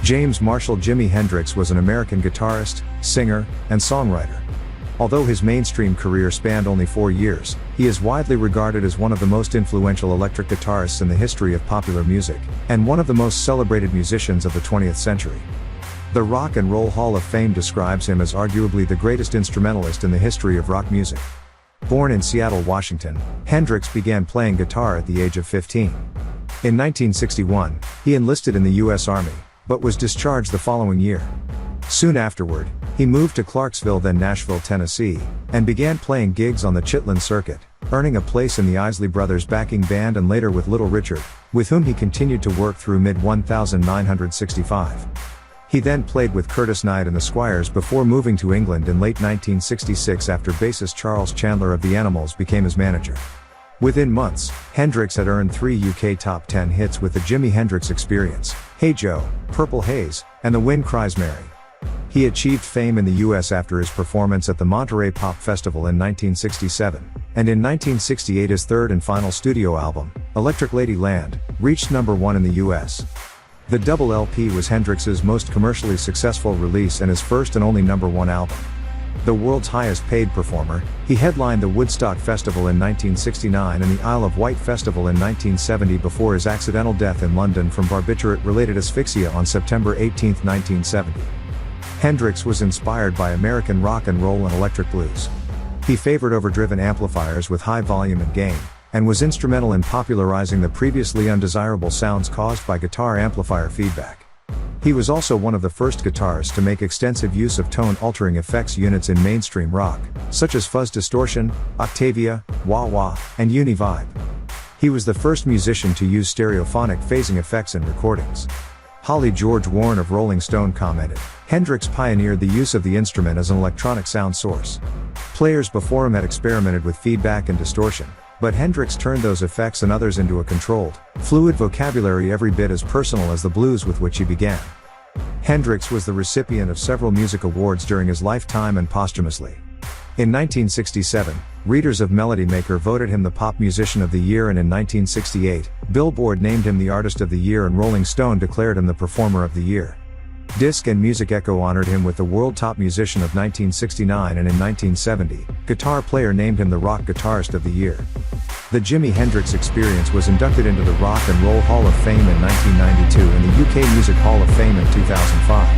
James Marshall Jimi Hendrix was an American guitarist, singer, and songwriter. Although his mainstream career spanned only 4 years, he is widely regarded as one of the most influential electric guitarists in the history of popular music, and one of the most celebrated musicians of the 20th century. The Rock and Roll Hall of Fame describes him as arguably the greatest instrumentalist in the history of rock music. Born in Seattle, Washington, Hendrix began playing guitar at the age of 15. In 1961, he enlisted in the U.S. Army, but was discharged the following year. Soon afterward, he moved to Clarksville, then Nashville, Tennessee, and began playing gigs on the Chitlin circuit, earning a place in the Isley Brothers backing band and later with Little Richard, with whom he continued to work through mid-1965. He then played with Curtis Knight and the Squires before moving to England in late 1966 after bassist Charles Chandler of The Animals became his manager. Within months, Hendrix had earned 3 UK top 10 hits with the Jimi Hendrix Experience, Hey Joe, Purple Haze, and The Wind Cries Mary. He achieved fame in the US after his performance at the Monterey Pop Festival in 1967, and in 1968 his third and final studio album, Electric Lady Land, reached #1 in the US. The double LP was Hendrix's most commercially successful release and his first and only #1 album. The world's highest paid performer, he headlined the Woodstock Festival in 1969 and the Isle of Wight Festival in 1970 before his accidental death in London from barbiturate-related asphyxia on September 18, 1970. Hendrix was inspired by American rock and roll and electric blues. He favored overdriven amplifiers with high volume and gain, and was instrumental in popularizing the previously undesirable sounds caused by guitar amplifier feedback. He was also one of the first guitarists to make extensive use of tone-altering effects units in mainstream rock, such as fuzz distortion, Octavia, wah-wah, and uni-vibe. He was the first musician to use stereophonic phasing effects in recordings. Holly George Warren of Rolling Stone commented, "Hendrix pioneered the use of the instrument as an electronic sound source. Players before him had experimented with feedback and distortion, but Hendrix turned those effects and others into a controlled, fluid vocabulary every bit as personal as the blues with which he began." Hendrix was the recipient of several music awards during his lifetime and posthumously. In 1967, readers of Melody Maker voted him the Pop Musician of the Year, and in 1968, Billboard named him the Artist of the Year and Rolling Stone declared him the Performer of the Year. Disc and Music Echo honored him with the World Top Musician of 1969, and in 1970, Guitar Player named him the Rock Guitarist of the Year. The Jimi Hendrix Experience was inducted into the Rock and Roll Hall of Fame in 1992 and the UK Music Hall of Fame in 2005.